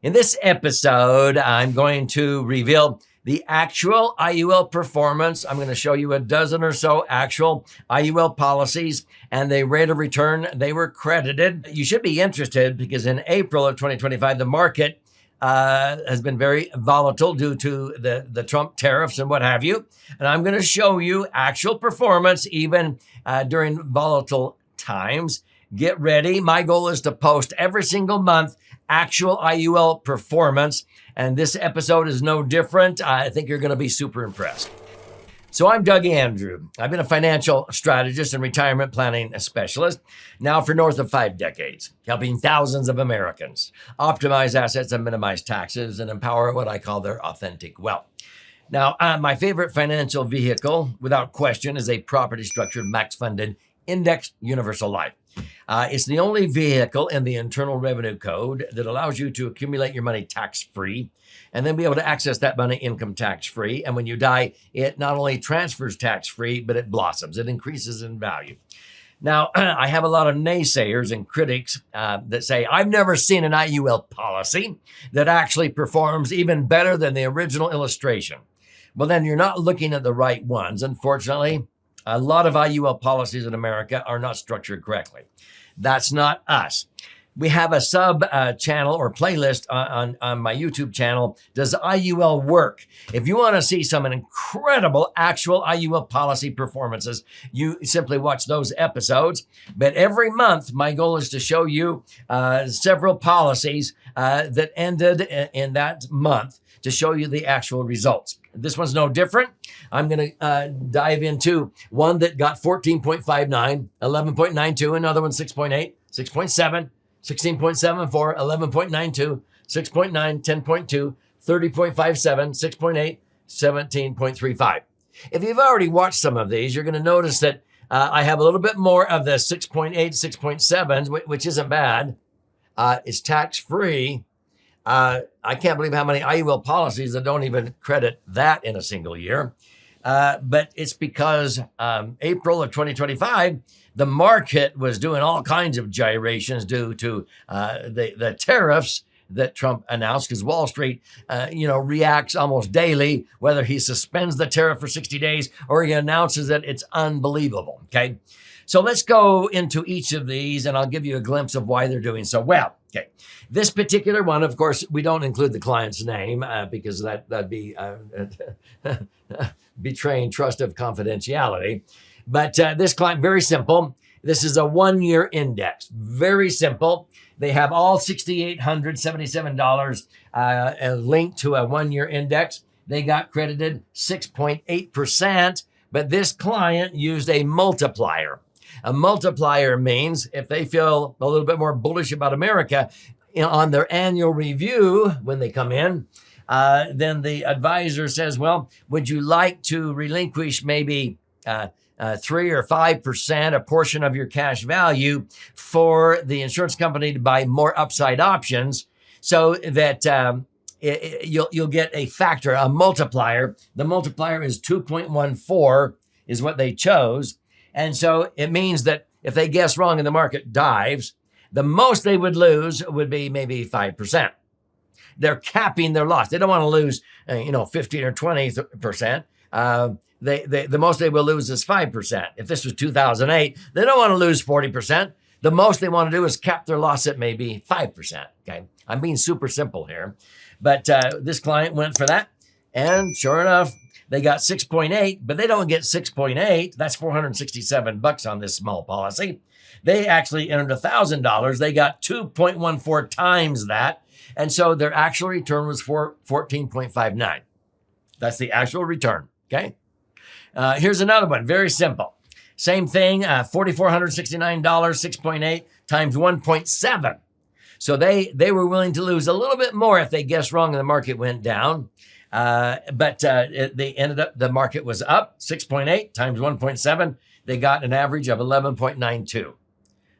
In this episode, I'm going to reveal the actual IUL performance. I'm going to show you a dozen or so actual IUL policies and the rate of return they were credited. You should be interested because in April of 2025, the market has been very volatile due to the Trump tariffs and what have you. And I'm going to show you actual performance even during volatile times. Get ready. My goal is to post every single month actual IUL performance. And this episode is no different. I think you're going to be super impressed. So I'm Doug Andrew. I've been a financial strategist and retirement planning specialist now for north of 5 decades, helping thousands of Americans optimize assets and minimize taxes and empower what I call their authentic wealth. Now, my favorite financial vehicle, without question, is a property structured max funded indexed universal life. It's the only vehicle in the Internal Revenue Code that allows you to accumulate your money tax-free and then be able to access that money income tax-free. And when you die, it not only transfers tax-free, but it blossoms. It increases in value. Now, I have a lot of naysayers and critics that say, I've never seen an IUL policy that actually performs even better than the original illustration. Well, then you're not looking at the right ones. Unfortunately, a lot of IUL policies in America are not structured correctly. That's not us. We have a sub channel or playlist on my YouTube channel, Does IUL Work? If you want to see some incredible actual IUL policy performances, you simply watch those episodes. But every month, my goal is to show you several policies that ended in that month to show you the actual results. This one's no different. I'm going to dive into one that got 14.59, 11.92, another one 6.8, 6.7, 16.74, 11.92, 6.9, 10.2, 30.57, 6.8, 17.35. If you've already watched some of these, you're going to notice that I have a little bit more of the 6.8, 6.7s, which isn't bad. It's tax-free. I can't believe how many IUL policies that don't even credit that in a single year. But it's because April of 2025, the market was doing all kinds of gyrations due to the tariffs that Trump announced, because Wall Street, reacts almost daily, whether he suspends the tariff for 60 days or he announces that it's unbelievable. Okay. So let's go into each of these and I'll give you a glimpse of why they're doing so well. Okay. This particular one, of course, we don't include the client's name because that'd be betraying trust of confidentiality. But this client, very simple. This is a 1-year index. Very simple. They have all $6,877 linked to a 1-year index. They got credited 6.8%, but this client used a multiplier. A multiplier means if they feel a little bit more bullish about America on their annual review when they come in, then the advisor says, well, would you like to relinquish maybe 3 or 5%, a portion of your cash value for the insurance company to buy more upside options so that you'll get a factor, a multiplier. The multiplier is 2.14 is what they chose. And so it means that if they guess wrong and the market dives, the most they would lose would be maybe 5%. They're capping their loss. They don't want to lose, 15 or 20%. The most they will lose is 5%. If this was 2008, they don't want to lose 40%. The most they want to do is cap their loss at maybe 5%. Okay. I'm being super simple here, but this client went for that. And sure enough, they got 6.8, but they don't get 6.8. That's $467 on this small policy. They actually earned $1,000. They got 2.14 times that. And so their actual return was 14.59. That's the actual return. Okay. Here's another one. Very simple. Same thing. $4,469, 6.8 times 1.7. So they were willing to lose a little bit more if they guessed wrong and the market went down. But they ended up, the market was up 6.8 times 1.7. They got an average of 11.92.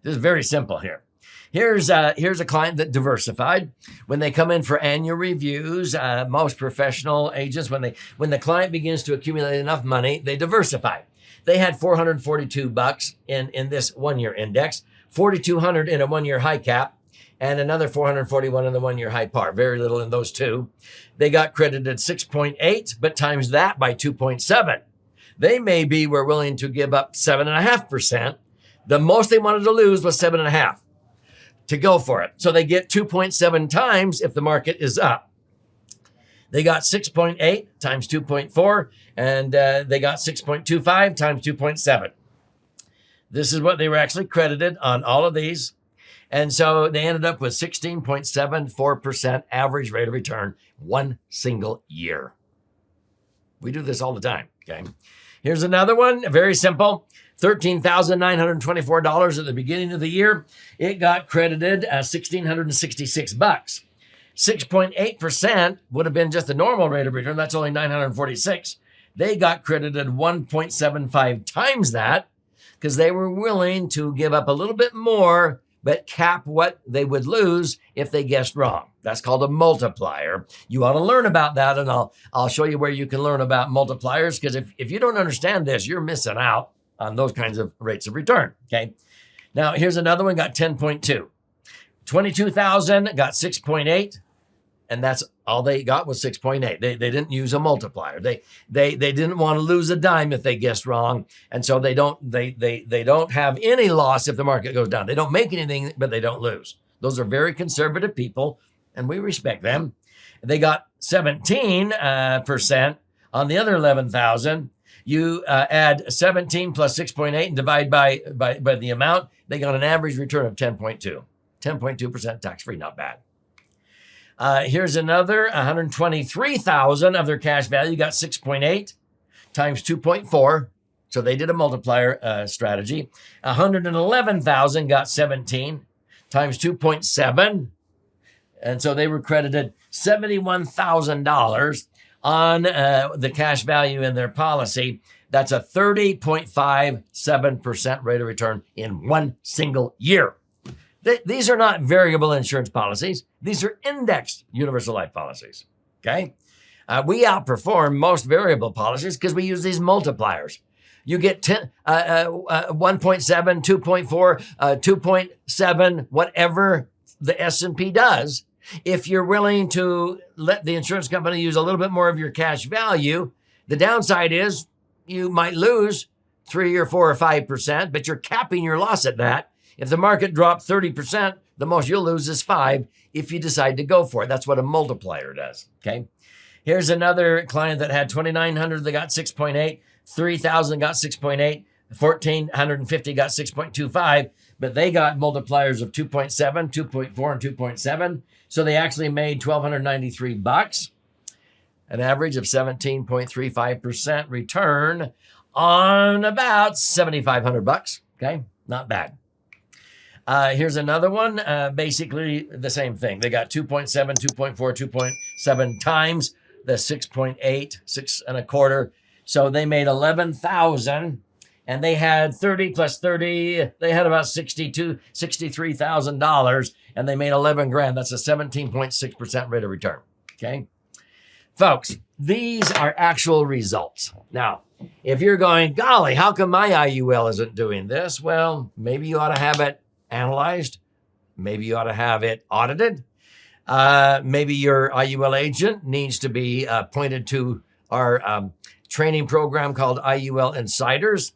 This is very simple here. Here's a client that diversified. When they come in for annual reviews, most professional agents, when the client begins to accumulate enough money, they diversify. They had $442 in this 1-year index, $4,200 in a 1-year high cap, and another 441 in the 1-year high par. Very little in those two. They got credited 6.8, but times that by 2.7. They maybe were willing to give up 7.5%. The most they wanted to lose was 7.5 to go for it. So they get 2.7 times if the market is up. They got 6.8 times 2.4, and they got 6.25 times 2.7. This is what they were actually credited on all of these. And so they ended up with 16.74% average rate of return one single year. We do this all the time, okay? Here's another one, very simple. $13,924 at the beginning of the year. It got credited $1,666. 6.8% would have been just the normal rate of return. That's only 946. They got credited 1.75 times that because they were willing to give up a little bit more, but cap what they would lose if they guessed wrong. That's called a multiplier. You ought to learn about that, and I'll show you where you can learn about multipliers, because if you don't understand this, you're missing out on those kinds of rates of return, okay? Now, here's another one, got 10.2. 22,000 got 6.8, and that's all they got was 6.8. They didn't use a multiplier. They didn't want to lose a dime if they guessed wrong, and so they don't have any loss if the market goes down. They don't make anything, but they don't lose. Those are very conservative people, and we respect them. They got 17% on the other 11,000. You add 17 plus 6.8 and divide by the amount. They got an average return of 10.2. 10.2% tax-free, not bad. Here's another 123,000 of their cash value got 6.8 times 2.4. So they did a multiplier strategy. 111,000 got 17 times 2.7. And so they were credited $71,000 on the cash value in their policy. That's a 30.57% rate of return in one single year. These are not variable insurance policies. These are indexed universal life policies, okay? We outperform most variable policies because we use these multipliers. You get 1.7, 2.4, 2.7, whatever the S&P does. If you're willing to let the insurance company use a little bit more of your cash value, the downside is you might lose 3 or 4 or 5%, but you're capping your loss at that. If the market dropped 30%, the most you'll lose is 5 if you decide to go for it. That's what a multiplier does, okay? Here's another client that had 2,900, they got 6.8, 3,000 got 6.8, 1,450 got 6.25, but they got multipliers of 2.7, 2.4, and 2.7. So they actually made $1,293, an average of 17.35% return on about $7,500, okay? Not bad. Here's another one, basically the same thing. They got 2.7, 2.4, 2.7 times the 6.8, 6 1/4. So they made 11,000, and they had 30 plus 30. They had about $63,000, and they made 11 grand. That's a 17.6% rate of return. Okay, folks, these are actual results. Now, if you're going, golly, how come my IUL isn't doing this? Well, maybe you ought to have it analyzed. Maybe you ought to have it audited. Maybe your IUL agent needs to be pointed to our training program called IUL Insiders.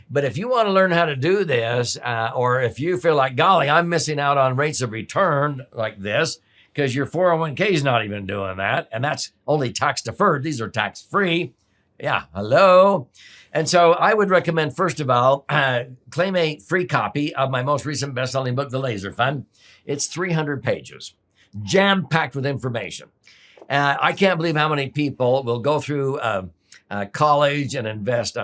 But if you want to learn how to do this, or if you feel like, golly, I'm missing out on rates of return like this because your 401k is not even doing that, and that's only tax deferred. These are tax free. Yeah, hello. And so I would recommend, first of all, claim a free copy of my most recent best-selling book, The Laser Fund. It's 300 pages, jam-packed with information. I can't believe how many people will go through college and invest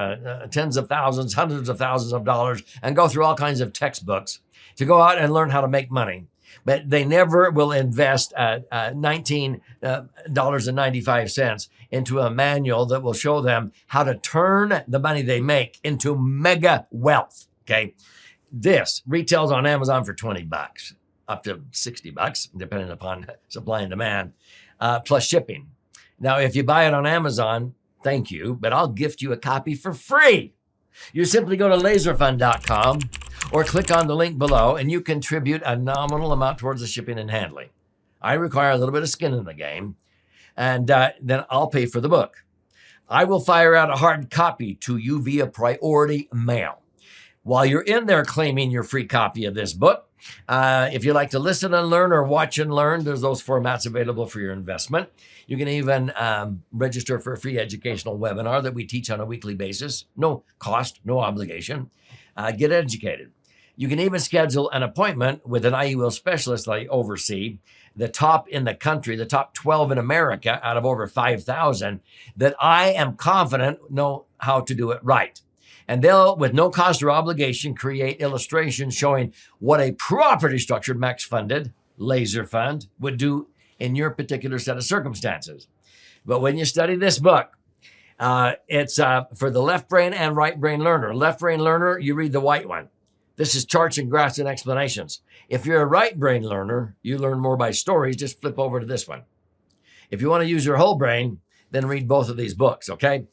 tens of thousands, hundreds of thousands of dollars, and go through all kinds of textbooks to go out and learn how to make money. But they never will invest $19.95 into a manual that will show them how to turn the money they make into mega wealth, okay? This retails on Amazon for $20, up to $60, depending upon supply and demand, plus shipping. Now, if you buy it on Amazon, thank you, but I'll gift you a copy for free. You simply go to laserfund.com or click on the link below and you contribute a nominal amount towards the shipping and handling. I require a little bit of skin in the game, and then I'll pay for the book. I will fire out a hard copy to you via priority mail. While you're in there claiming your free copy of this book, if you like to listen and learn or watch and learn, there's those formats available for your investment. You can even register for a free educational webinar that we teach on a weekly basis. No cost, no obligation. Get educated. You can even schedule an appointment with an IUL specialist that I oversee, the top in the country, the top 12 in America out of over 5,000, that I am confident know how to do it right. And they'll, with no cost or obligation, create illustrations showing what a properly structured max funded laser fund would do in your particular set of circumstances. But when you study this book, it's for the left brain and right brain learner. Left brain learner, you read the white one. This is charts and graphs and explanations. If you're a right brain learner, you learn more by stories. Just flip over to this one. If you want to use your whole brain, then read both of these books, okay?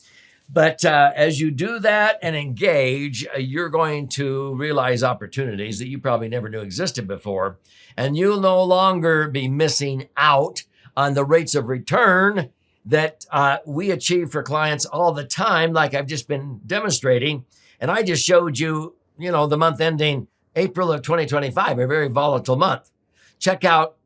But as you do that and engage, you're going to realize opportunities that you probably never knew existed before. And you'll no longer be missing out on the rates of return that we achieve for clients all the time, like I've just been demonstrating. And I just showed you, the month ending April of 2025, a very volatile month. Check out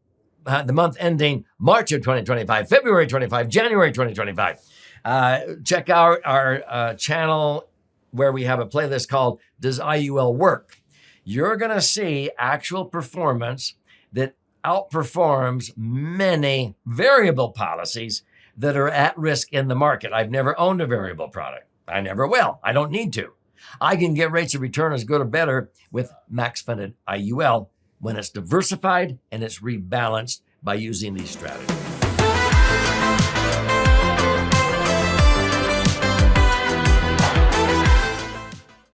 the month ending March of 2025, February 25, January 2025. Check out our channel where we have a playlist called Does IUL Work? You're going to see actual performance that outperforms many variable policies that are at risk in the market. I've never owned a variable product. I never will. I don't need to. I can get rates of return as good or better with max funded IUL when it's diversified and it's rebalanced by using these strategies.